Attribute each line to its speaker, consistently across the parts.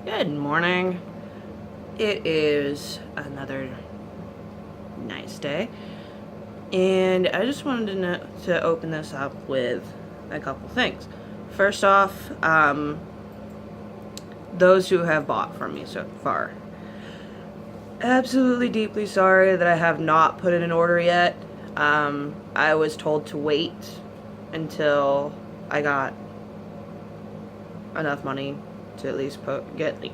Speaker 1: Good morning. It is another nice day, and I just wanted to open this up with a couple things. First off, those who have bought from me so far, absolutely deeply sorry that I have not put in an order yet. I was told to wait until I got enough money to at least get like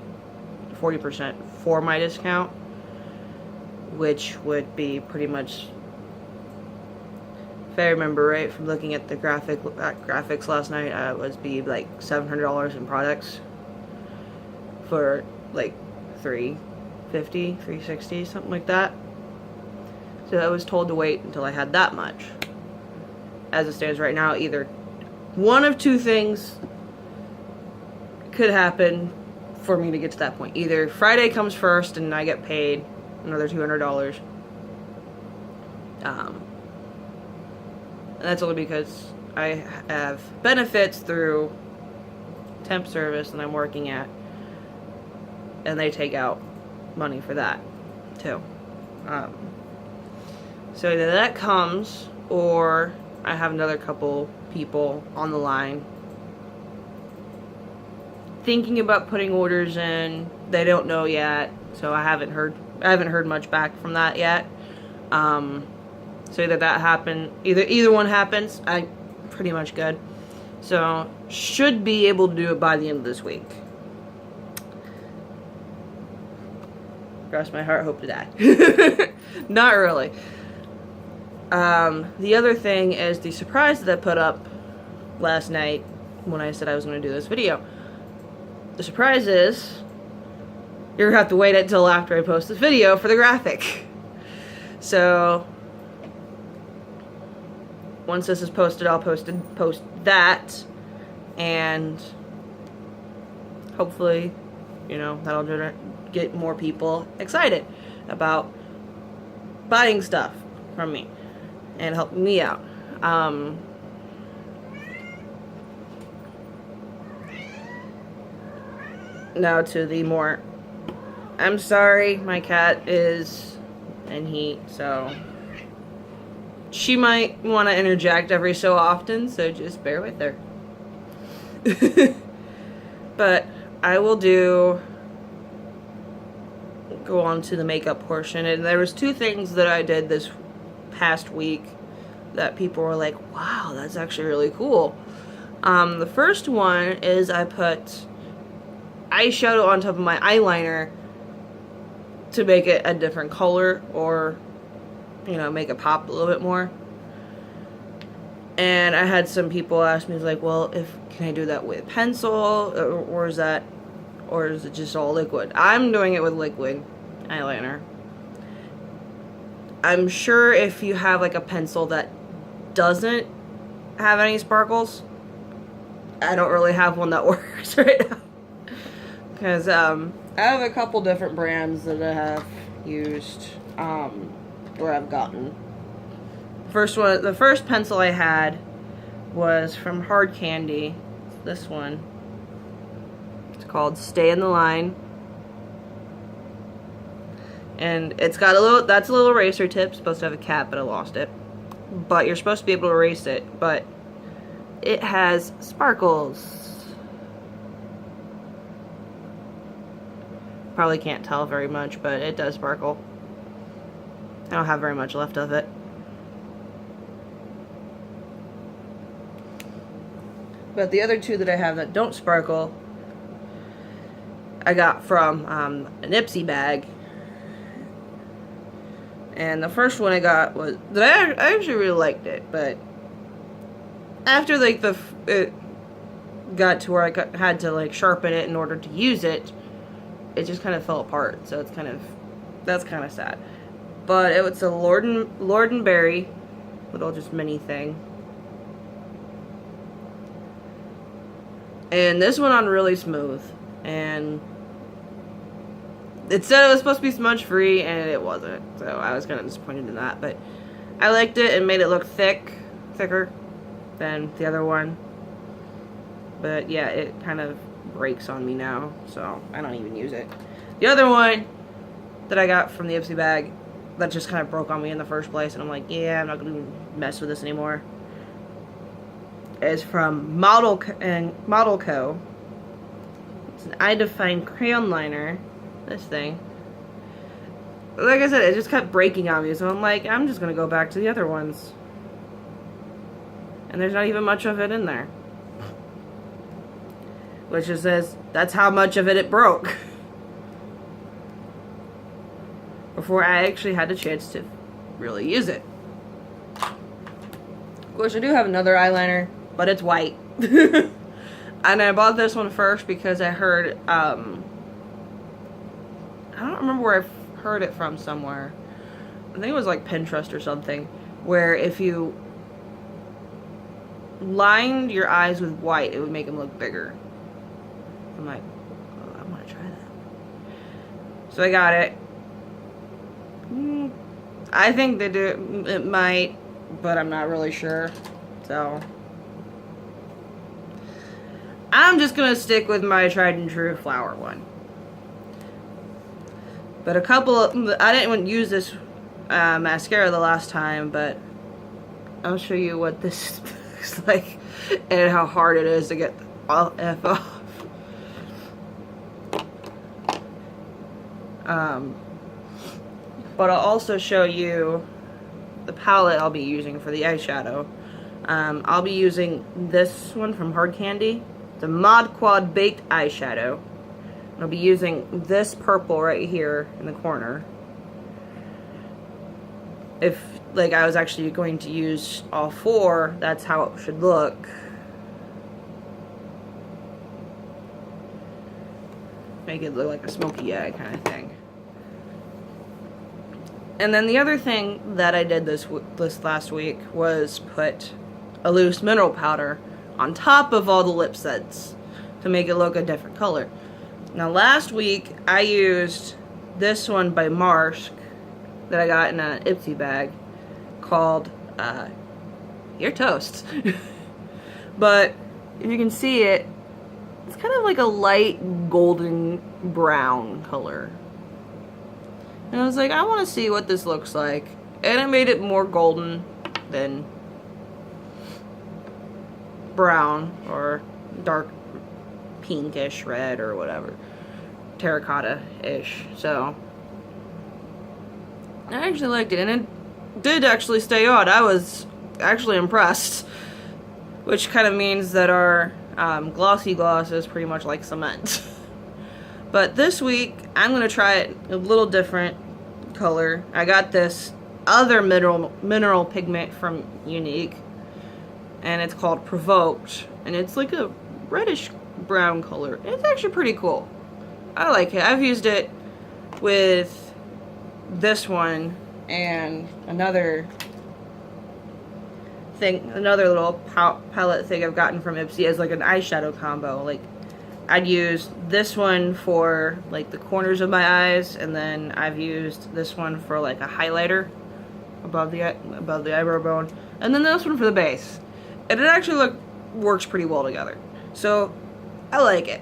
Speaker 1: 40% for my discount, which would be pretty much, if I remember right from looking at the graphics last night, would be like $700 in products for like 350, 360, something like that. So I was told to wait until I had that much. As it stands right now, either one of two things could happen for me to get to that point. Either Friday comes first and I get paid another $200. And that's only because I have benefits through temp service that I'm working at, and they take out money for that too. So either that comes, or I have another couple people on the line thinking about putting orders in. They don't know yet, so I haven't heard much back from that yet. So either that happen, either one happens, I'm pretty much good. So should be able to do it by the end of this week. Cross my heart, hope to die. Not really. The other thing is the surprise that I put up last night when I said I was going to do this video. The surprise is you're going to have to wait until after I post this video for the graphic. So once this is posted, I'll post that, and hopefully, that'll get more people excited about buying stuff from me and helping me out. Now to the more, I'm sorry, my cat is in heat, so she might want to interject every so often, so just bear with her. But I will go on to the makeup portion, and there was two things that I did this past week that people were like, wow, that's actually really cool. The first one is I put eyeshadow on top of my eyeliner to make it a different color, or make it pop a little bit more. And I had some people ask me, like, well, can I do that with pencil, or is it just all liquid? I'm doing it with liquid eyeliner. I'm sure if you have like a pencil that doesn't have any sparkles, I don't really have one that works right now. Because I have a couple different brands that I have used, or I've gotten. The first pencil I had was from Hard Candy. This one. It's called Stay in the Line. And it's got that's a little eraser tip. It's supposed to have a cap, but I lost it. But you're supposed to be able to erase it, but it has sparkles. Probably can't tell very much, but it does sparkle. I don't have very much left of it. But the other two that I have that don't sparkle, I got from a Nipsey bag. And the first one I got was that I actually really liked it, but after like it got to where I had to like sharpen it in order to use it, it just kind of fell apart. So that's kind of sad. But it was a Lord and Berry little just mini thing. And this went on really smooth, and it said it was supposed to be smudge free, and it wasn't, so I was kind of disappointed in that. But I liked it. It made it look thicker than the other one. But yeah, it kind of breaks on me now, so I don't even use it. The other one that I got from the Ipsy bag that just kind of broke on me in the first place, and I'm like, yeah, I'm not going to mess with this anymore, is from Model Co. It's an eye define crayon liner. This thing. Like I said, it just kept breaking on me, so I'm like, I'm just going to go back to the other ones. And there's not even much of it in there. Which just says, that's how much of it broke. Before I actually had the chance to really use it. Of course, I do have another eyeliner, but it's white. And I bought this one first because I heard, I don't remember where I heard it from somewhere. I think it was like Pinterest or something, where if you lined your eyes with white, it would make them look bigger. I'm like, oh, I want to try that. So I got it. I think they do. It might, but I'm not really sure. So I'm just gonna stick with my tried and true flower one. But I didn't use this mascara the last time, but I'll show you what this looks like and how hard it is to get all F off. But I'll also show you the palette I'll be using for the eyeshadow. I'll be using this one from Hard Candy, the Mod Quad Baked Eyeshadow. I'll be using this purple right here in the corner. If like I was actually going to use all four, that's how it should look. Make it look like a smoky eye kind of thing. And then the other thing that I did this last week was put a loose mineral powder on top of all the lip sets to make it look a different color. Now last week I used this one by Marsk that I got in an Ipsy bag called Your Toast. But if you can see it, it's kind of like a light golden brown color. And I was like, I want to see what this looks like. And it made it more golden than brown or dark pinkish red or whatever. Terracotta-ish. So I actually liked it. And it did actually stay on. I was actually impressed. Which kind of means that our glossy gloss is pretty much like cement. But this week, I'm going to try it a little different color. I got this other mineral pigment from Younique, and it's called Provoked, and it's like a reddish brown color. It's actually pretty cool. I like it. I've used it with this one and another little palette thing I've gotten from Ipsy as like an eyeshadow combo. Like, I'd use this one for like the corners of my eyes, and then I've used this one for like a highlighter above the eyebrow bone, and then this one for the base. And it actually works pretty well together. So I like it.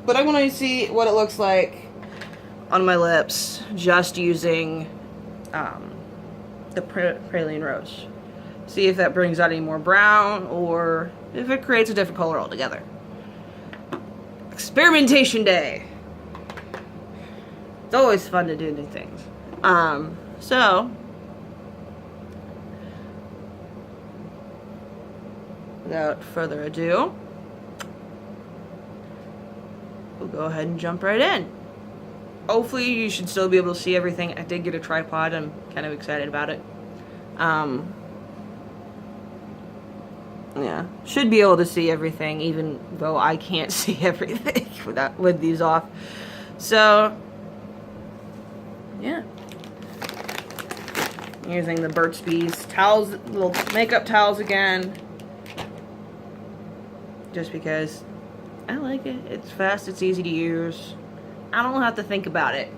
Speaker 1: But I want to see what it looks like on my lips just using the Praline Rose. See if that brings out any more brown or if it creates a different color altogether. Experimentation day. It's always fun to do new things. So without further ado, we'll go ahead and jump right in. Hopefully you should still be able to see everything. I did get a tripod. I'm kind of excited about it. Yeah, should be able to see everything, even though I can't see everything with these off. So, yeah. I'm using the Burt's Bees towels, little makeup towels again. Just because I like it. It's fast, it's easy to use. I don't have to think about it.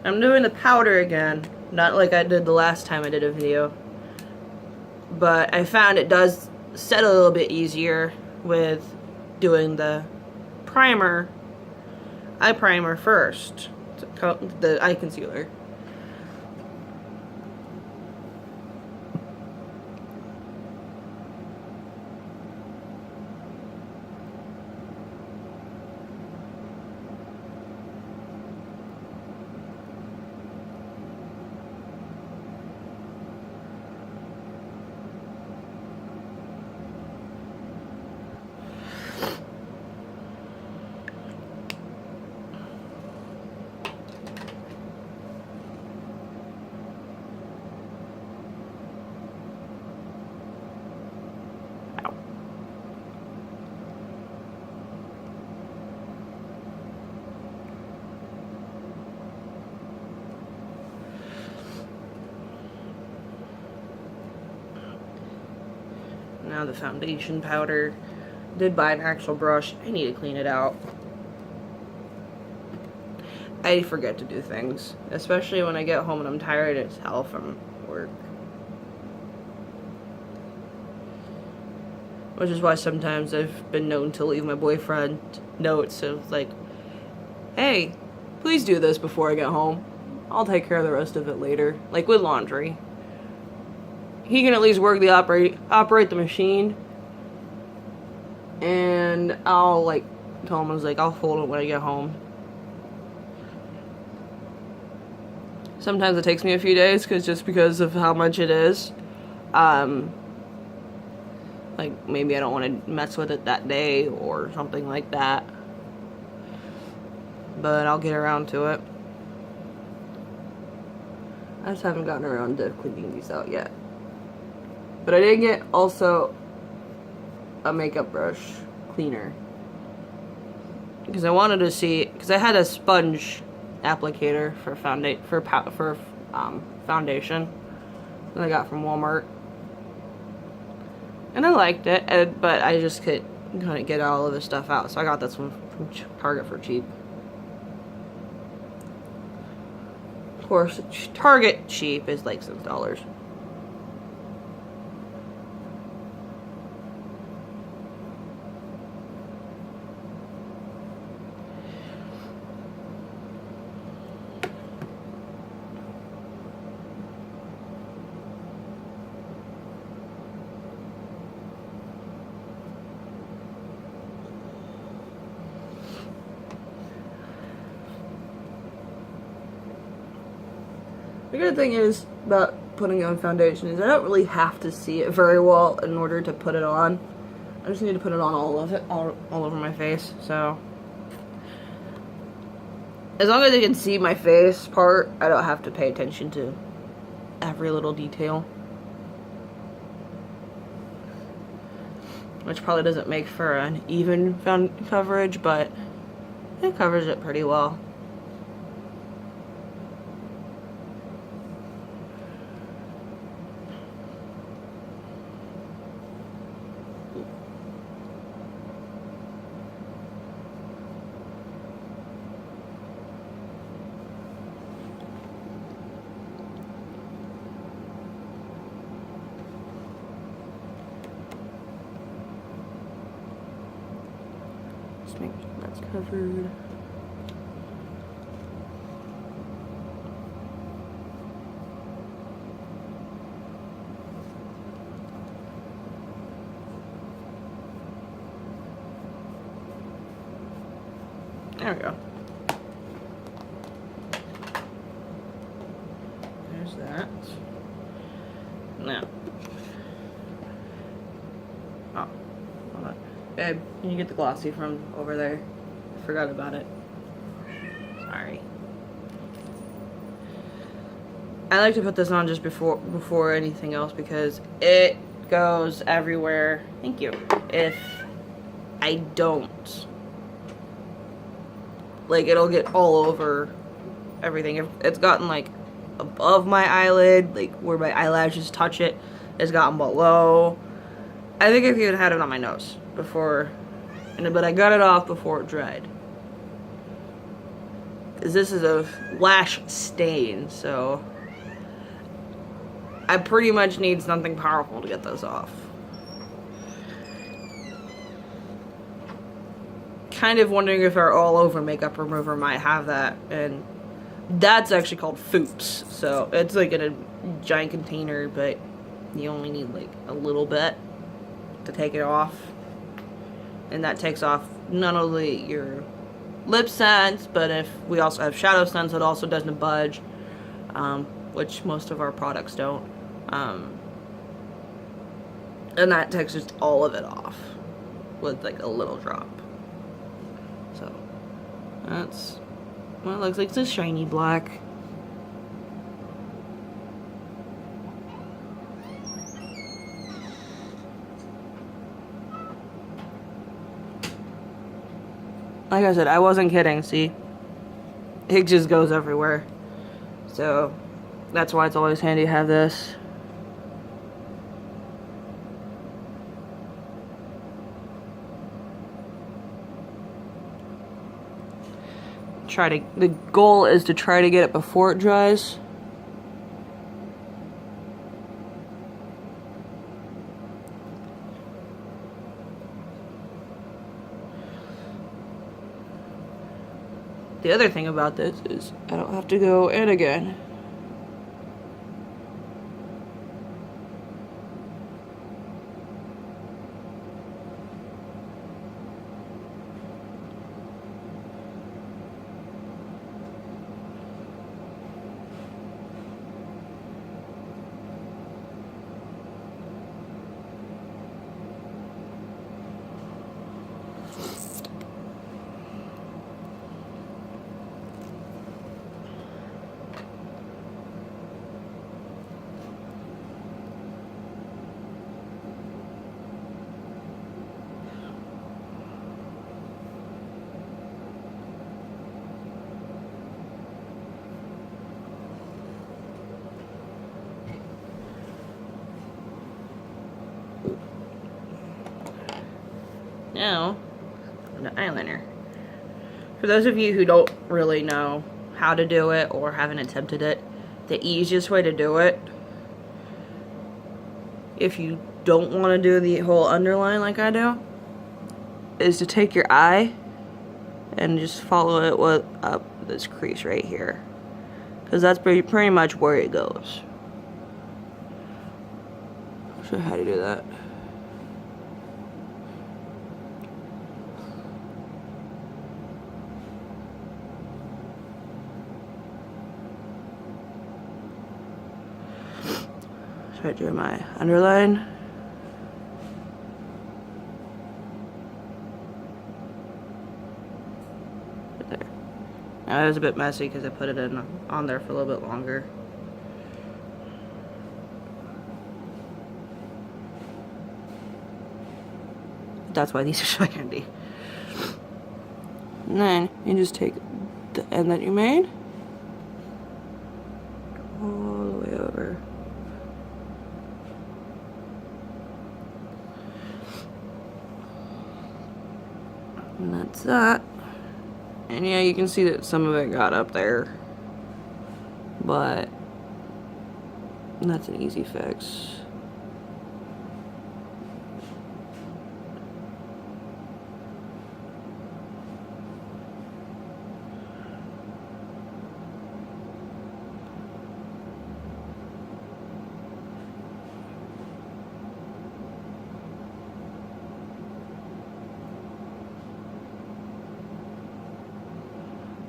Speaker 1: I'm doing the powder again, not like I did the last time I did a video, but I found it does set a little bit easier with doing the primer, eye primer first, the eye concealer. Now the foundation powder. Did buy an actual brush. I need to clean it out. I forget to do things, especially when I get home and I'm tired as hell from work. Which is why sometimes I've been known to leave my boyfriend notes of like, hey, please do this before I get home. I'll take care of the rest of it later. Like with laundry. He can at least work the operate the machine, and I'll like tell him, I was like, I'll fold it when I get home. Sometimes it takes me a few days because of how much it is. Like maybe I don't want to mess with it that day or something like that, but I'll get around to it. I just haven't gotten around to cleaning these out yet. But I did get also a makeup brush cleaner because I wanted to see, because I had a sponge applicator for foundation that I got from Walmart, and I liked it, but I just couldn't get all of the stuff out, so I got this one from Target for cheap. Of course, Target cheap is like $6. The good thing is about putting on foundation is I don't really have to see it very well in order to put it on. I just need to put it on all over my face. So as long as I can see my face part, I don't have to pay attention to every little detail. Which probably doesn't make for an even coverage, but it covers it pretty well. Just make sure that's covered. There we go. There's that. Now. Oh, hold on. Babe, can you get the glossy from over there? I forgot about it. Sorry. I like to put this on just before anything else because it goes everywhere. Thank you. If I don't. Like, it'll get all over everything. If it's gotten, like, above my eyelid, like, where my eyelashes touch it, it's gotten below. I think I've even had it on my nose before, but I got it off before it dried. because this is a lash stain, so I pretty much need something powerful to get this off. Kind of wondering if our all over makeup remover might have that, and that's actually called Foops. So it's like in a giant container, but you only need like a little bit to take it off, and that takes off not only your lip scents, but if we also have shadow scents, it also doesn't budge, which most of our products don't, and that takes just all of it off with like a little drop. So that's what it looks like. It's a shiny black. Like I said, I wasn't kidding, see? It just goes everywhere. So that's why it's always handy to have this. The goal is to try to get it before it dries. The other thing about this is I don't have to go in again. Now, the eyeliner. For those of you who don't really know how to do it or haven't attempted it, the easiest way to do it, if you don't want to do the whole underline like I do, is to take your eye and just follow it with up this crease right here, because that's pretty much where it goes. I'll show you how to do that. Start doing my underline. Right there. Now it was a bit messy because I put it on there for a little bit longer. That's why these are so handy. And then you just take the end that you made all the way over. And that's that. And yeah, you can see that some of it got up there, but that's an easy fix.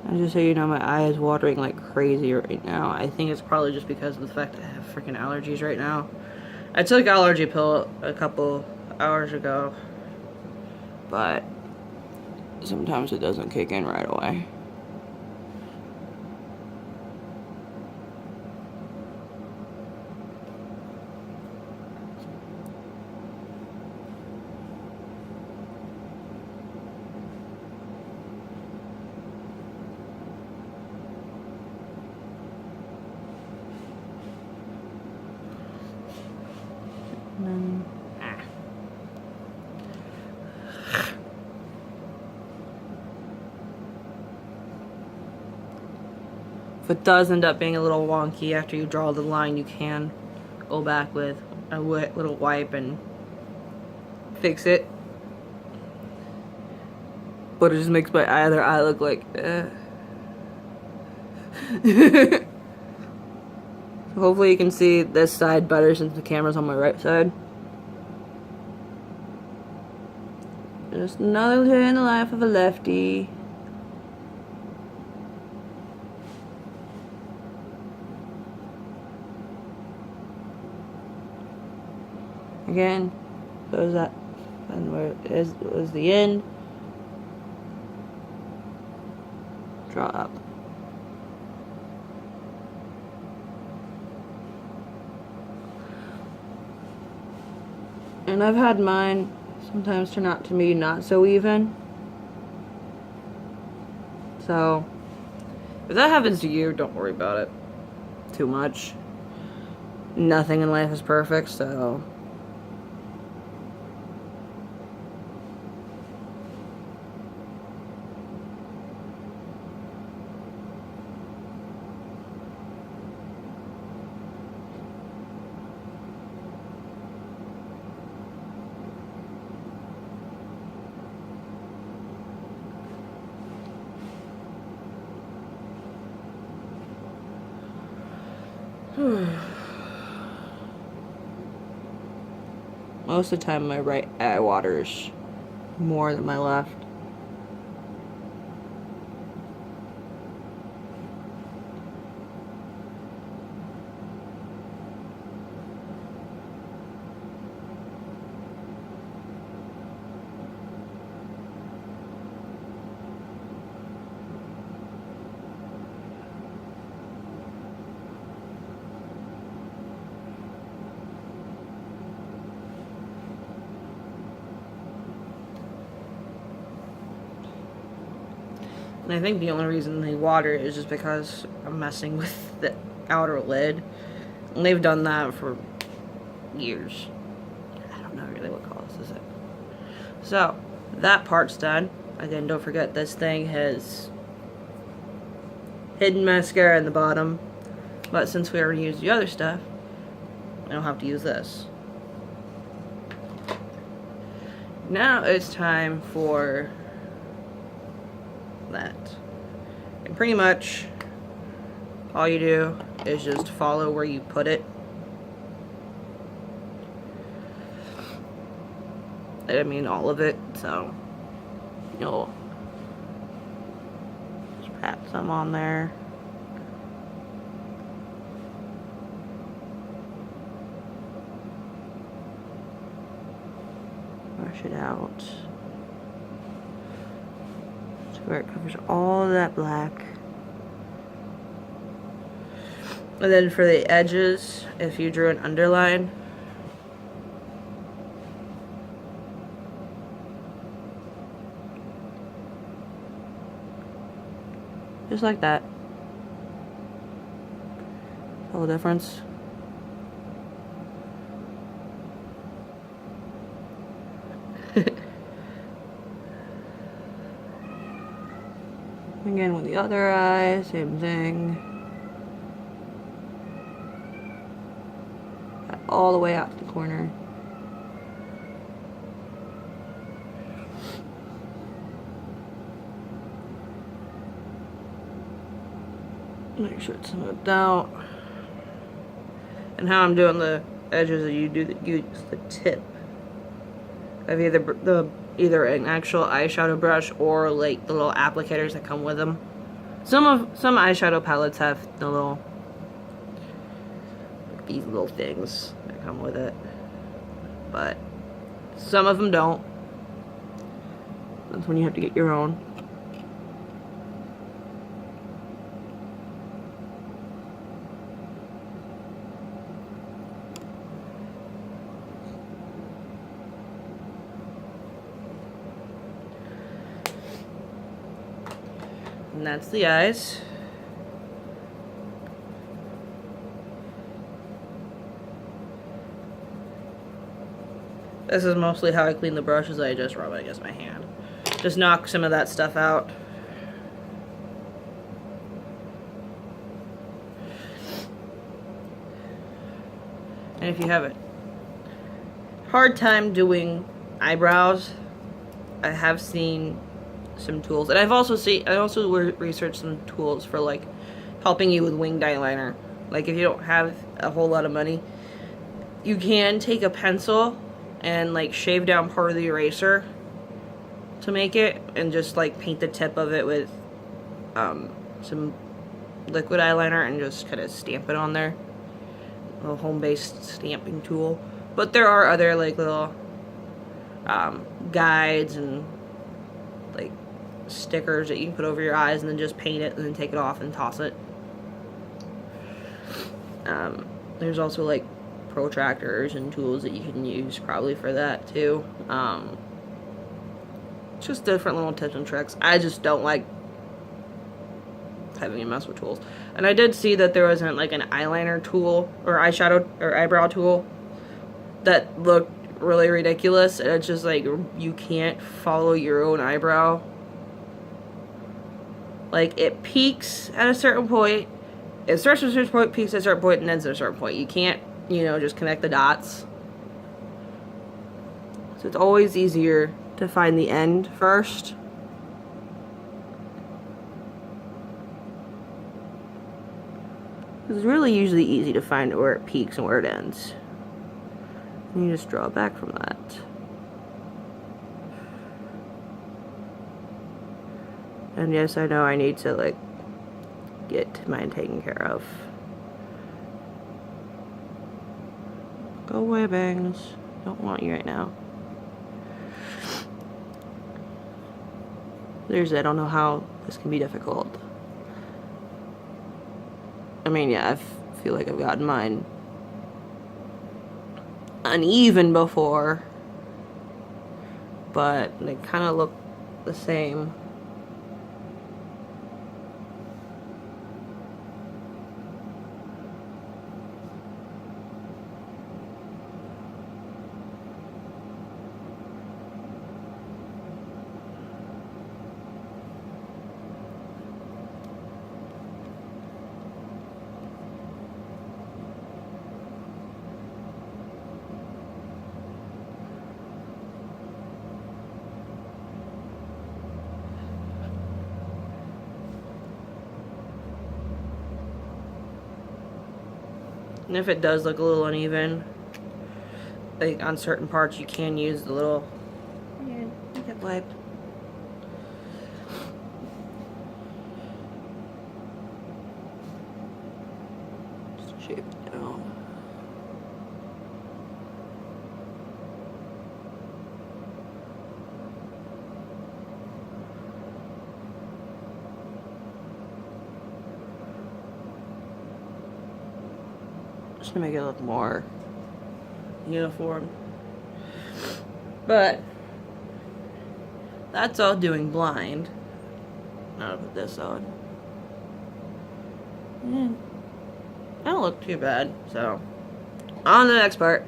Speaker 1: And just so you know, my eye is watering like crazy right now. I think it's probably just because of the fact that I have freaking allergies right now. I took allergy pill a couple hours ago, but sometimes it doesn't kick in right away. If it does end up being a little wonky after you draw the line, you can go back with a little wipe and fix it. But it just makes my other eye look like So hopefully you can see this side better since the camera's on my right side. Just another day in the life of a lefty. Again, there's that, and where it is was the end. Draw up. And I've had mine sometimes turn out to be not so even. So, if that happens to you, don't worry about it too much. Nothing in life is perfect, so. Most of the time my right eye waters more than my left. And I think the only reason they water is just because I'm messing with the outer lid. And they've done that for years. I don't know really what color this is. So, that part's done. Again, don't forget this thing has hidden mascara in the bottom. But since we already used the other stuff, I don't have to use this. Now it's time for that. And pretty much all you do is just follow where you put it. I mean all of it, so you'll just pat some on there. Brush it out to where it covers all of that black. And then for the edges, if you drew an underline, just like that. Feel the difference? Again with the other eye, same thing. All the way out to the corner. Make sure it's smoothed out. And how I'm doing the edges, you use the tip of either an actual eyeshadow brush or like the little applicators that come with them. Some eyeshadow palettes have these little things that come with it, but some of them don't. That's when you have to get your own. And that's the eyes. This is mostly how I clean the brushes. I just rub it against my hand. Just knock some of that stuff out. And if you have a hard time doing eyebrows, I have seen some tools, and I also researched some tools for like helping you with winged eyeliner. Like if you don't have a whole lot of money, you can take a pencil and like shave down part of the eraser to make it, and just like paint the tip of it with some liquid eyeliner and just kind of stamp it on there. A home-based stamping tool. But there are other like little guides and like stickers that you can put over your eyes and then just paint it and then take it off and toss it. There's also like protractors and tools that you can use probably for that too. Just different little tips and tricks. I just don't like having to mess with tools. And I did see that there wasn't like an eyeliner tool or eyeshadow or eyebrow tool that looked really ridiculous, and it's just like you can't follow your own eyebrow. Like it peaks at a certain point, it starts at a certain point, peaks at a certain point, and ends at a certain point. You can't, you know, just connect the dots. So it's always easier to find the end first. It's really usually easy to find where it peaks and where it ends. And you just draw back from that. And yes, I know I need to like get mine taken care of. Go away, bangs. Don't want you right now. I don't know how this can be difficult. I mean, yeah, I feel like I've gotten mine uneven before, but they kind of look the same. And if it does look a little uneven, like on certain parts, you can use the little makeup wipe. Just shape it down. Just to make it look more uniform. But that's all doing blind. Now I'll put this on. I don't look too bad. So on to the next part.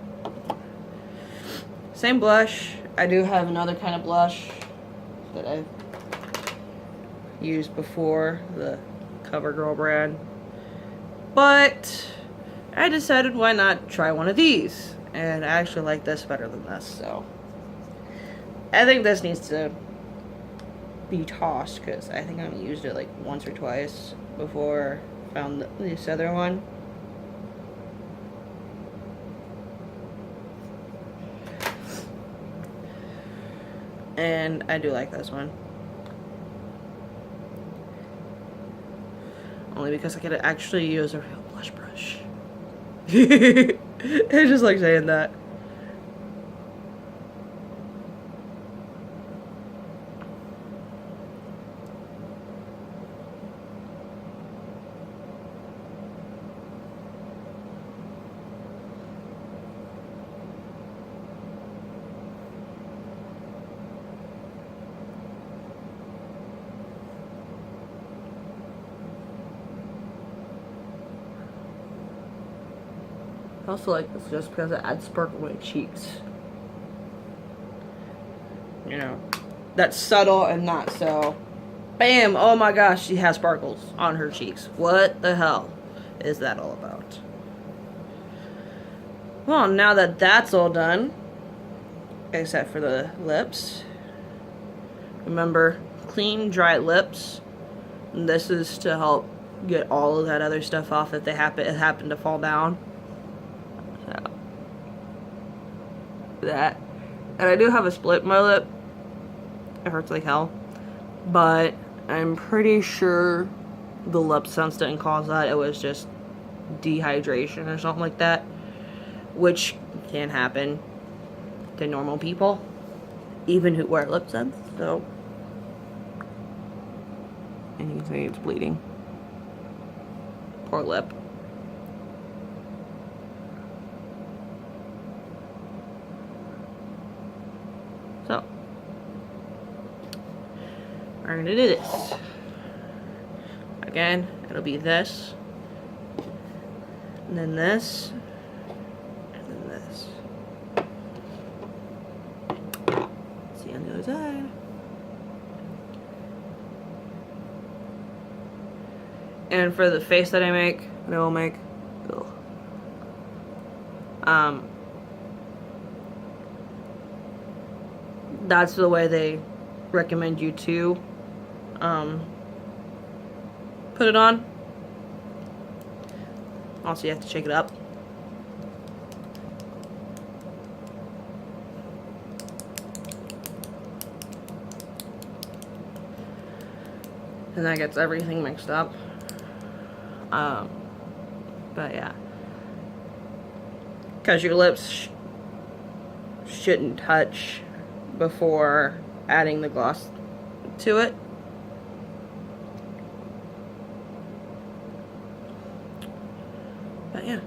Speaker 1: Same blush. I do have another kind of blush that I've used before, the CoverGirl brand. But I decided why not try one of these, and I actually like this better than this, so I think this needs to be tossed because I think I've used it like once or twice before I found this other one. And I do like this one. Only because I could actually use a real blush brush. I just like saying that. I also like this just because it adds sparkle to my cheeks. You know, that's subtle and not so. Bam! Oh my gosh, she has sparkles on her cheeks. What the hell is that all about? Well, now that that's all done, except for the lips, remember, clean, dry lips. And this is to help get all of that other stuff off if it happened to fall down. So, that. And I do have a split in my lip. It hurts like hell. But I'm pretty sure the lip sense didn't cause that. It was just dehydration or something like that, which can happen to normal people, even who wear lip sense. So, and you can see it's bleeding. Poor lip. So, we're gonna do this. Again, it'll be this, and then this, and then this. See on the other side. And for the face that I will make, that's the way they recommend you to put it on. Also, you have to shake it up. And that gets everything mixed up. But yeah. Because your lips shouldn't touch before adding the gloss to it. But yeah.